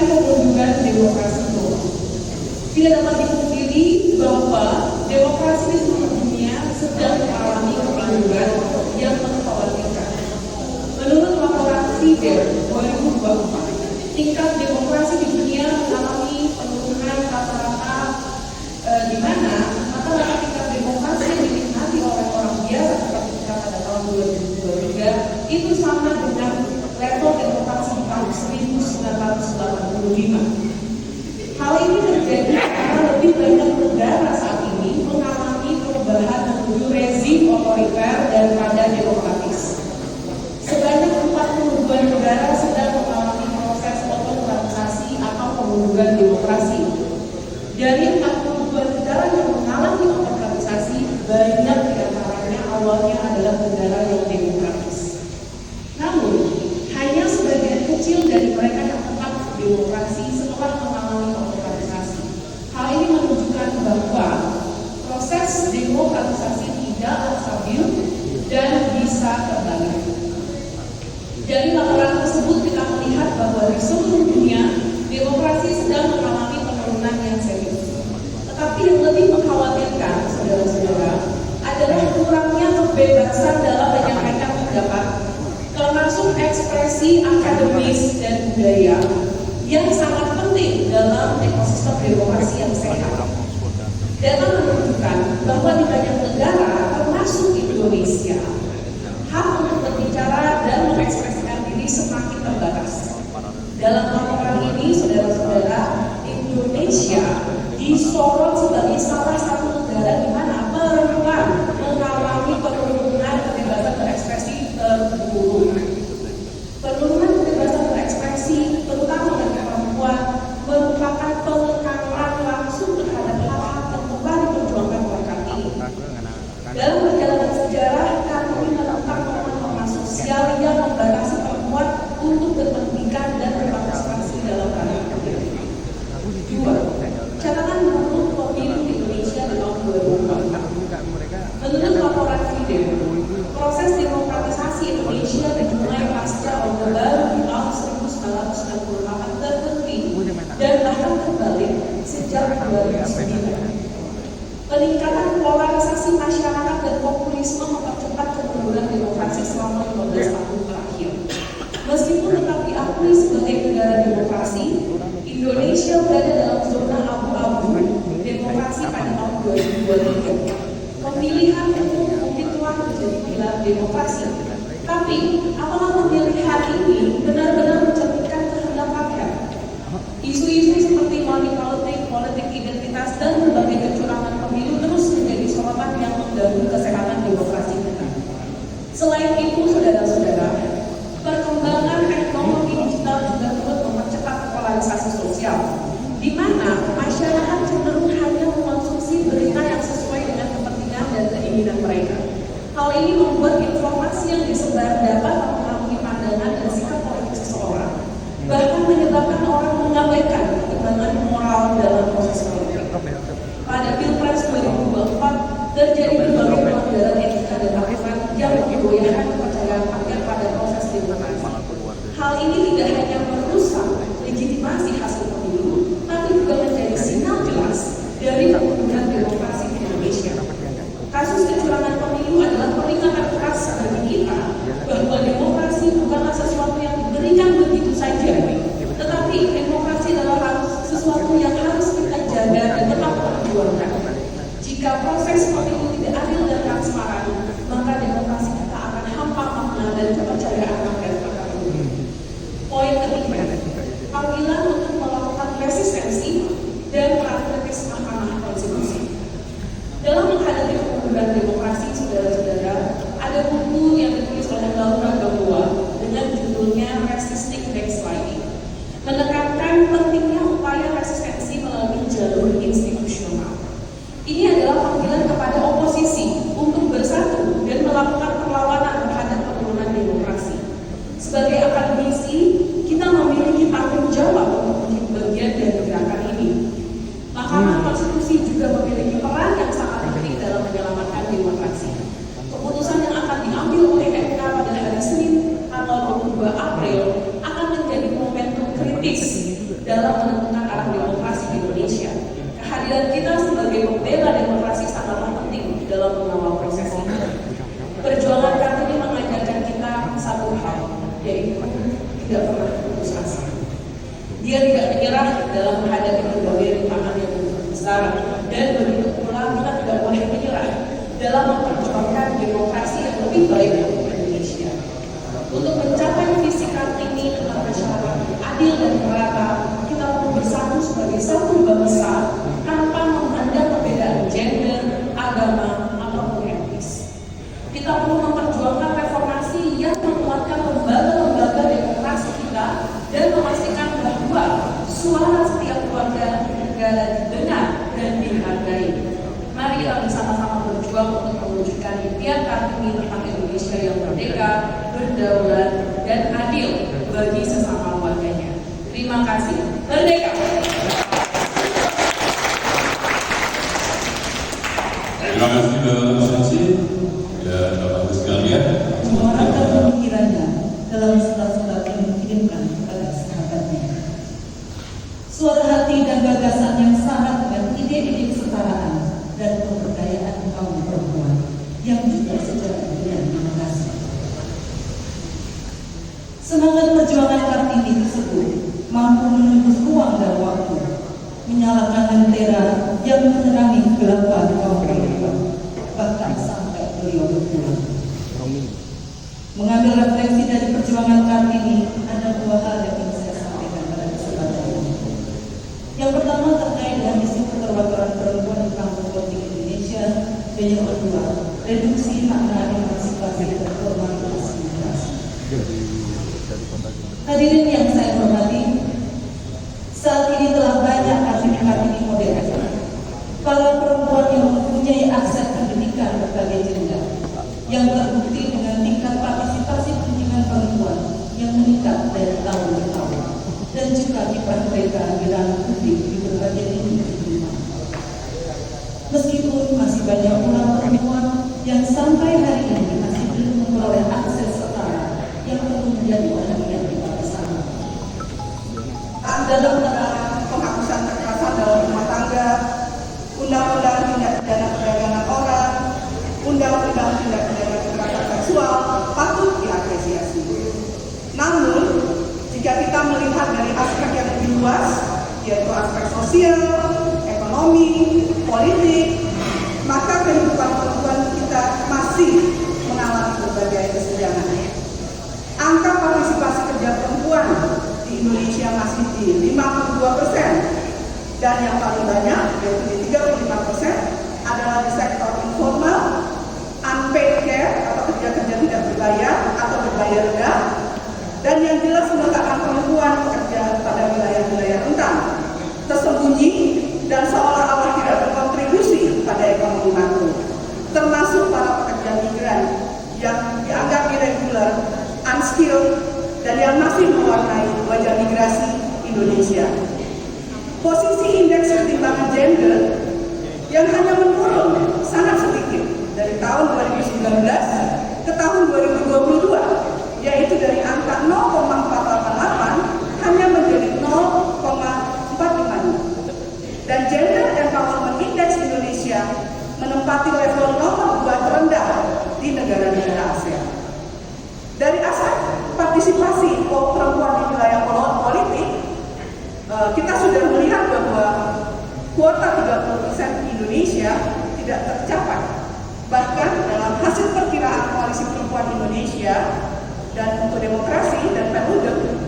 kemunduran demokrasi global. Tidak dapat dipungkiri bahwa demokrasi di seluruh dunia sedang mengalami kemunduran yang mengkhawatirkan. Menurut laporan Fidel 2024, tingkat demokrasi di dunia mengalami penurunan rata-rata di mana rata-rata tingkat demokrasi yang dinikmati oleh orang biasa seperti kita pada tahun 2023 itu sama dengan level demokrasi di tahun 1985. Hal ini terjadi karena lebih banyak negara saat ini mengalami perubahan menuju rezim otoriter daripada demokratis. Sebanyak 42 negara sedang mengalami proses otokratisasi atau pemunduran demokrasi. Dari 42 negara yang mengalami otokratisasi, banyak di antaranya awalnya adalah negara yang demokratis. Namun, hanya sebagian kecil dari mereka yang tetap demokrasi setelah mengalami otokratisasi. Hal ini menunjukkan bahwa proses demokratisasi tidaklah stabil dan bisa terbalik. Dari laporan tersebut kita melihat bahwa di seluruh dunia demokrasi sedang mengalami penurunan yang serius. Tetapi yang lebih mengkhawatirkan, saudara-saudara, adalah kurangnya kebebasan dalam menyampaikan pendapat, termasuk ekspresi akademis dan budaya yang sangat penting dalam ekosistem demokrasi yang sehat. Data menunjukkan bahwa di banyak negara, termasuk Indonesia, hak untuk berbicara dan mengekspresikan diri semakin terbatas. Dalam laporan ini, saudara-saudara, Indonesia disorot sebagai salah satu negara di mana perempuan mengalami penurunan kebebasan berekspresi terburuk. Penurunan kebebasan berekspresi, terutama bagi perempuan, merupakan penekanan langsung terhadap hak-hak yang telah diperjuangkan oleh Kartini. Dalam perjalanan sejarah, Kartini menentang norma-norma sosial yang membatasi perempuan untuk berpendidikan dan berpartisipasi dalam ranah kerja. 2. Catatan buruk pemilu Indonesia di tahun 2004. Menurut laporan Fidel, proses demokratisasi Indonesia dimulai pasca Orde Baru di tahun 1968 terhenti dan bahkan terbalik sejak 2009. Peningkatan polarisasi masyarakat dan populisme mempercepat kemunduran demokrasi selama 15 tahun terakhir. Meskipun tetap diakui sebagai negara demokrasi, Indonesia berada dalam zona abu-abu demokrasi pada tahun 2023. Pemilihan umum mungkin telah menjadi pilar demokrasi, tapi apakah pemilihan ini benar-benar mencerminkan kehendak rakyat? Isu-isu seperti money politik, politik identitas, dan berbagai kecurangan pemilu terus menjadi sorotan yang mengganggu kesehatan demokrasi kita. Selain itu, saudara-saudara, perkembangan teknologi digital juga turut mempercepat polarisasi sosial, di mana masyarakat cenderung hanya mengkonsumsi berita yang sesuai dengan kepentingan dan keinginan mereka. Hal ini membuat informasi yang disebar dapat mempengaruhi pandangan dan sikap politik seseorang, bahkan menyebabkan orang mengabaikan perkembangan moral dalam proses politik. Pada Pilpres 2024 terjadi berbagai pelanggaran etika dan aturan yang menggoyahkan kepercayaan rakyat pada proses demokrasi. Hal ini tidak hanya merusak legitimasi hasil pemilu, tapi juga menjadi sinyal jelas dari kemunduran demokrasi di Indonesia. Kasus kecurangan pemilu adalah peringatan keras bagi kita bahwa demokrasi bukanlah sesuatu yang diberikan begitu saja, tetapi demokrasi adalah sesuatu yang harus kita jaga dan tetap perjuangkan. Jika proses pemilu tidak adil dan transparan, maka demokrasi kita akan hampa makna dan kepercayaan rakyat akan turun. Poin ketiga, panggilan untuk melakukan resistensi dan peran kritis Mahkamah Konstitusi. Dalam menghadapi kemunduran demokrasi, saudara-saudara, ada buku yang ditulis oleh Laura Gamboa dengan judulnya Resisting Backsliding, menekankan pentingnya upaya resistensi melalui jalur institusional. Ini adalah panggilan kepada oposisi untuk bersatu dan melakukan perlawanan terhadap penurunan demokrasi. Sebagai akademisi, kita memiliki tanggung jawab untuk menjadi bagian dari gerakan ini. Mahkamah Konstitusi juga memiliki peran yang sangat penting dalam menyelamatkan demokrasi. Keputusan yang akan diambil oleh MK pada hari Senin tanggal 22 April akan menjadi momentum kritis dalam yaitu tidak pernah putus asa. Dia tidak menyerah dalam menghadapi berbagai rintangan yang besar, dan begitu pula kita tidak boleh menyerah dalam memperjuangkan demokrasi yang lebih baik untuk Indonesia. Untuk mencapai visi Kartini tentang masyarakat adil dan merata, kita perlu bersatu sebagai satu bangsa tanpa memandang perbedaan gender, agama, ataupun etnis. Kita perlu memperjuangkan reformasi yang menguatkan lembaga-lembaga demokrasi kita dan memastikan bahwa suara setiap warga negara didengar dan dihargai. Mari kita bersama-sama berjuang untuk mewujudkan impian Kartini tentang Indonesia yang merdeka, berdaulat, dan adil bagi sesama warganya. Terima kasih. Merdeka! Terima kasih Mbak Syansy dan Bapak Ibu sekalian. Menyuarakan pemikirannya dalam surat-surat yang dikirimkan kepada sahabatnya. Suara hati dan gagasan yang syarat dengan ide-ide kesetaraan dan pemberdayaan kaum perempuan yang juga sejalan dengan demokrasi. Semangat perjuangan Kartini tersebut mampu menembus ruang dan waktu, menyalakan lentera yang menerangi kegelapan kaum perempuan, bahkan sampai beliau berpulang. Mengambil refleksi dari perjuangan Kartini, ada dua hal yang ingin saya sampaikan pada kesempatan ini. Yang pertama terkait dengan isu keterwakilan perempuan di kampus politik Indonesia, dan yang kedua, reduksi makna emansipasi dan formalitas demokrasi. Hadirin yang saya hormati, saat ini telah banyak Kartini modern. Para perempuan yang mempunyai akses pendidikan berbagai jenjang, yang terbukti dengan tingkat partisipasi pendidikan perempuan yang meningkat dari tahun ke tahun, dan juga kiprah mereka di ranah publik di berbagai lini kehidupan. Meskipun masih banyak pula perempuan yang sampai hari ini masih belum memperoleh akses setara yang perlu menjadi perhatian kita bersama. Dalam penghapusan kekerasan dalam rumah tangga, undang-undang tindak pidana perdagangan orang, undang-undang tindak pidana kekerasan seksual patut diapresiasi. Namun, jika kita melihat dari aspek yang lebih luas, yaitu aspek sosial, ekonomi, politik, maka kehidupan perempuan kita masih mengalami berbagai kesenjangan. Angka partisipasi kerja perempuan di Indonesia masih di 52%, dan yang paling banyak, yaitu di 35%, adalah di sektor informal, unpaid care atau kerja-kerja tidak berbayar atau berbayar rendah, dan yang jelas meletakkan perempuan bekerja pada wilayah-wilayah rentan, tersembunyi, dan seolah-olah tidak berkontribusi pada ekonomi makro, termasuk para pekerja migran yang dianggap irregular, unskilled, dan yang masih mewarnai wajah migrasi Indonesia. Posisi indeks ketimpangan gender yang hanya menurun sangat sedikit dari tahun 2019 ke tahun 2022, yaitu dari angka 0,488 hanya menjadi 0,452. Dan Gender Empowerment Index Indonesia menempati level nomor 2 terendah di negara-negara ASEAN. Dari aspek partisipasi perempuan di wilayah politik, kita sudah melihat bahwa kuota 30% Indonesia tidak tercapai. Bahkan dalam hasil perkiraan Koalisi Perempuan Indonesia dan untuk Demokrasi dan Perludem